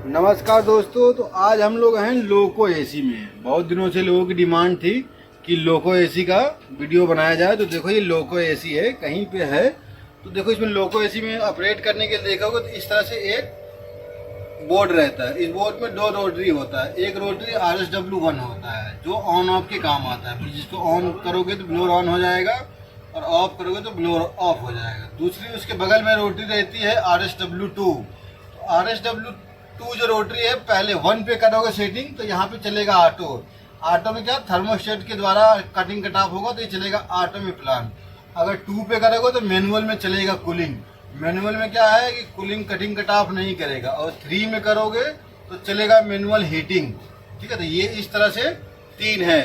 नमस्कार दोस्तों। तो आज हम लोग हैं लोको एसी में। बहुत दिनों से लोगों की डिमांड थी कि लोको एसी का वीडियो बनाया जाए। तो देखो ये लोको एसी है, कहीं पे है। तो देखो इसमें लोको एसी में ऑपरेट करने के लिए देखोगे तो इस तरह से एक बोर्ड रहता है। इस बोर्ड में दो रोटरी होता है। एक रोटरी RSW1 होता है जो ऑन ऑफ के काम आता है। जिसको ऑन करोगे तो ब्लोअर ऑन हो जाएगा और ऑफ करोगे तो ब्लोअर ऑफ हो जाएगा। दूसरी उसके बगल में रोटरी रहती है RSW2। तो RSW2 जो रोटरी है, पहले 1 पे करोगे सेटिंग तो यहाँ पे चलेगा ऑटो। ऑटो में क्या थर्मोस्टेट के द्वारा कटिंग कट ऑफ होगा तो ये चलेगा ऑटो में प्लान। अगर 2 पे करोगे तो मैनुअल में चलेगा कूलिंग। मैनुअल में क्या है कि कूलिंग कटिंग कट ऑफ नहीं करेगा। और 3 में करोगे तो चलेगा मैनुअल हीटिंग। ठीक है, तो ये इस तरह से 3 है।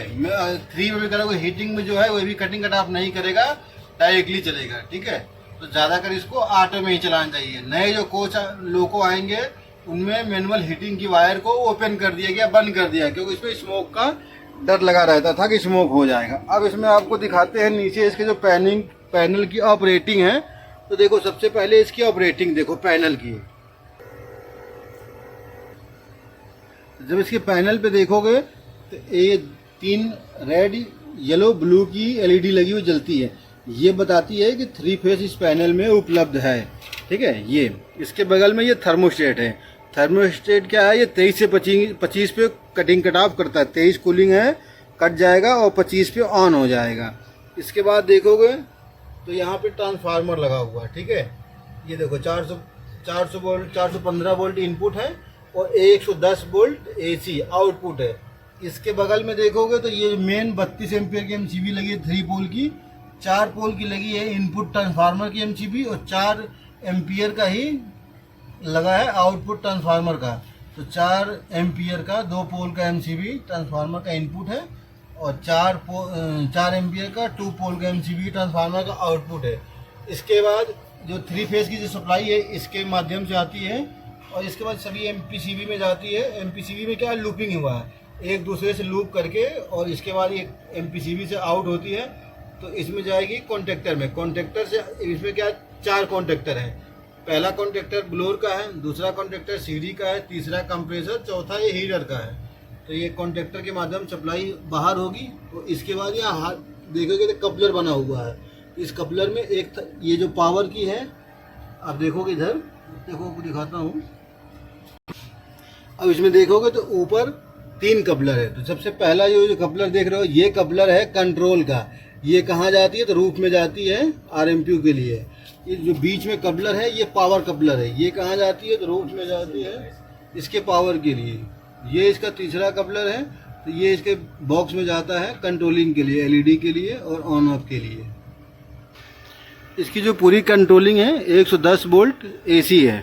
3 में भी करोगे हीटिंग में जो है वो भी कटिंग कट ऑफ नहीं करेगा, डायरेक्टली चलेगा। ठीक है, तो ज़्यादातर इसको ऑटो में ही चलाना चाहिए। नए जो कोच लोको आएंगे उनमें मैनुअल हीटिंग की वायर को ओपन कर दिया गया, बंद कर दिया, क्योंकि इसमें स्मोक का डर लगा रहता था कि स्मोक हो जाएगा। अब इसमें आपको दिखाते हैं नीचे इसके जो पैनल की ऑपरेटिंग है। तो देखो सबसे पहले इसकी ऑपरेटिंग देखो पैनल की। जब इसके पैनल पे देखोगे तो ये 3 रेड येलो ब्लू की LED लगी हुई जलती है। ये बताती है कि 3 फेस इस पैनल में उपलब्ध है। ठीक है, ये इसके बगल में ये थर्मोस्टेट है। थर्मोस्टेट क्या है, ये 23 से 25 पे कटिंग कट ऑफ करता है। 23 कूलिंग है, कट जाएगा, और 25 पे ऑन हो जाएगा। इसके बाद देखोगे तो यहाँ पे ट्रांसफार्मर लगा हुआ है। ठीक है, ये देखो 400 वोल्ट 415 वोल्ट इनपुट है और 110 वोल्ट AC आउटपुट है। इसके बगल में देखोगे तो ये मेन 32 एम्पियर की MCB लगी है 3 पोल की। 4 पोल की लगी है इनपुट ट्रांसफार्मर की MCB और 4 एम्पियर का ही लगा है आउटपुट ट्रांसफार्मर का। तो 4 एम्पियर का 2 पोल का MCB ट्रांसफार्मर का इनपुट है और 4 एम्पियर का 2 पोल का MCB ट्रांसफार्मर का आउटपुट है। इसके बाद जो 3 फेज की जो सप्लाई है इसके माध्यम से आती है और इसके बाद सभी MPCB में जाती है। MPCB में क्या लूपिंग हुआ है, एक दूसरे से लूप करके, और इसके बाद ये MPCB से आउट होती है तो इसमें जाएगी कॉन्टेक्टर में। कॉन्टेक्टर से इसमें क्या 4 कॉन्टेक्टर है। पहला कॉन्टेक्टर ब्लोअर का है, दूसरा कॉन्टेक्टर CD का है, तीसरा कंप्रेसर, चौथा ये हीटर का है। तो ये कॉन्टेक्टर के माध्यम सप्लाई बाहर होगी। तो इसके बाद यहाँ देखोगे तो कपलर बना हुआ है। इस कपलर में एक ये जो पावर की है, आप देखोगे इधर, देखो आपको दिखाता हूँ। अब इसमें देखोगे तो ऊपर 3 कपलर है। तो सबसे पहला जो कपलर देख रहे हो ये कपलर है कंट्रोल का। ये कहाँ जाती है तो रूफ में जाती है RMPU के लिए। ये जो बीच में कपलर है ये पावर कपलर है। ये कहाँ जाती है तो रूफ में जाती है इसके पावर के लिए। ये इसका तीसरा कपलर है, तो ये इसके बॉक्स में जाता है कंट्रोलिंग के लिए, LED के लिए और ऑन ऑफ के लिए। इसकी जो पूरी कंट्रोलिंग है 110 वोल्ट AC है।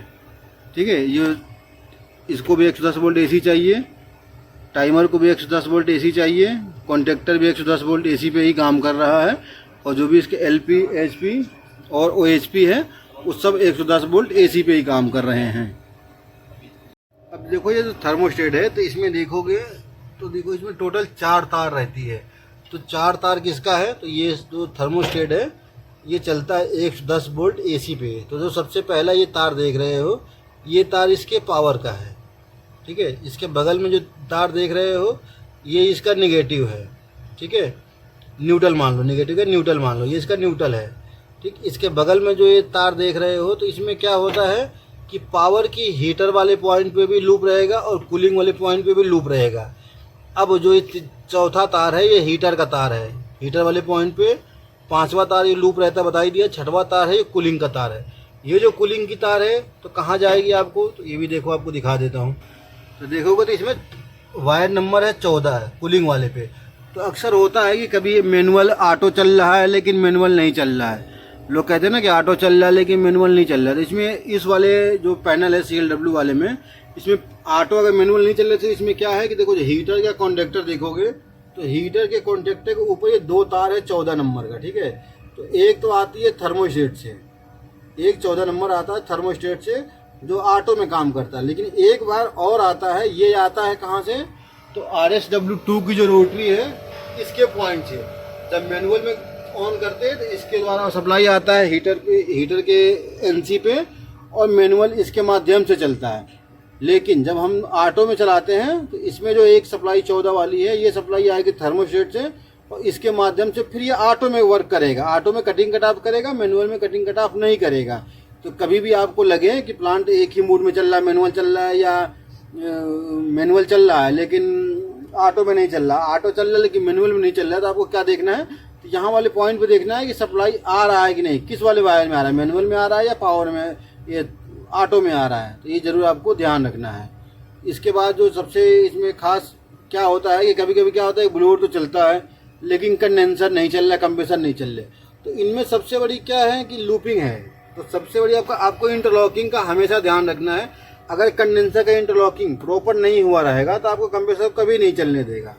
ठीक है, ये इसको भी 110 वोल्ट AC चाहिए, टाइमर को भी 110 वोल्ट AC चाहिए, कॉन्टेक्टर भी 110 वोल्ट AC पे ही काम कर रहा है, और जो भी इसके LP, HP और OHP है वो सब 110 वोल्ट AC पे ही काम कर रहे हैं। अब देखो ये जो थर्मोस्टेट है तो इसमें देखोगे तो देखो इसमें टोटल 4 तार रहती है। तो 4 तार किसका है, तो ये जो थर्मोस्टेट है ये चलता है 110 वोल्ट AC पे। तो जो सबसे पहला ये तार देख रहे हो ये तार इसके पावर का है। ठीक है, इसके बगल में जो तार देख रहे हो ये इसका नेगेटिव है। ठीक है, न्यूट्रल मान लो, नेगेटिव का न्यूट्रल मान लो, ये इसका न्यूट्रल है। ठीक, इसके बगल में जो ये तार देख रहे हो तो इसमें क्या होता है कि पावर की हीटर वाले पॉइंट पे भी लूप रहेगा और कूलिंग वाले पॉइंट पे भी लूप रहेगा। अब जो ये चौथा तार है ये हीटर का तार है। हीटर वाले पॉइंट पे 5वां तार ये लूप रहता है, बता ही दिया। 6वां तार है ये कूलिंग का तार है। ये जो कूलिंग की तार है तो कहाँ जाएगी आपको, तो ये भी देखो आपको दिखा देता हूँ। तो देखोगे तो इसमें वायर नंबर है 14 है कूलिंग वाले पे। तो अक्सर होता है कि कभी मैनुअल ऑटो चल रहा है लेकिन मैनुअल नहीं चल रहा है। लोग कहते हैं ना कि ऑटो चल रहा है लेकिन मैनुअल नहीं चल रहा है। तो इसमें इस वाले जो पैनल है CLW वाले में, इसमें ऑटो अगर मैनुअल नहीं चल रहा तो इसमें क्या है कि देखो जो हीटर का कॉन्टेक्टर देखोगे तो हीटर के कॉन्टेक्टर के ऊपर ये 2 तार है 14 नंबर का। ठीक है, तो एक तो आती है थर्मोस्टेट से, एक 14 नंबर आता है थर्मोस्टेट से जो ऑटो में काम करता है। लेकिन एक बार और आता है, ये आता है कहाँ से, तो RSW2 की जो रोटरी है इसके पॉइंट से। जब मैनुअल में ऑन करते हैं तो इसके द्वारा सप्लाई आता है हीटर के NC पे, और मैनुअल इसके माध्यम से चलता है। लेकिन जब हम ऑटो में चलाते हैं तो इसमें जो एक सप्लाई 14 वाली है, ये सप्लाई आएगी थर्मोस्टेट से और इसके माध्यम से फिर ये ऑटो में वर्क करेगा। ऑटो में कटिंग कट ऑफ करेगा, मैनुअल में कटिंग कट ऑफ नहीं करेगा। तो कभी भी आपको लगे कि प्लांट एक ही मूड में चल रहा है, मैनुअल चल रहा है या मैनुअल चल रहा है लेकिन ऑटो में नहीं चल रहा, ऑटो चल रहा है लेकिन मैनुअल में नहीं चल रहा है, तो आपको क्या देखना है, तो यहाँ वाले पॉइंट पे देखना है कि सप्लाई आ रहा है कि नहीं, किस वाले वायर में आ रहा है, मैनुअल में आ रहा है या पावर में, ये ऑटो में आ रहा है। तो ये जरूर आपको ध्यान रखना है। इसके बाद जो सबसे इसमें खास क्या होता है कि कभी कभी क्या होता है, ब्लोअर तो चलता है लेकिन कंडेंसर नहीं चल रहा, कंप्रेसर नहीं चल रहे। तो इनमें सबसे बड़ी क्या है कि लूपिंग है। तो सबसे बड़ी आपको इंटरलॉकिंग का हमेशा ध्यान रखना है। अगर कंडेंसर का इंटरलॉकिंग प्रॉपर नहीं हुआ रहेगा तो आपको कंप्रेसर कभी नहीं चलने देगा।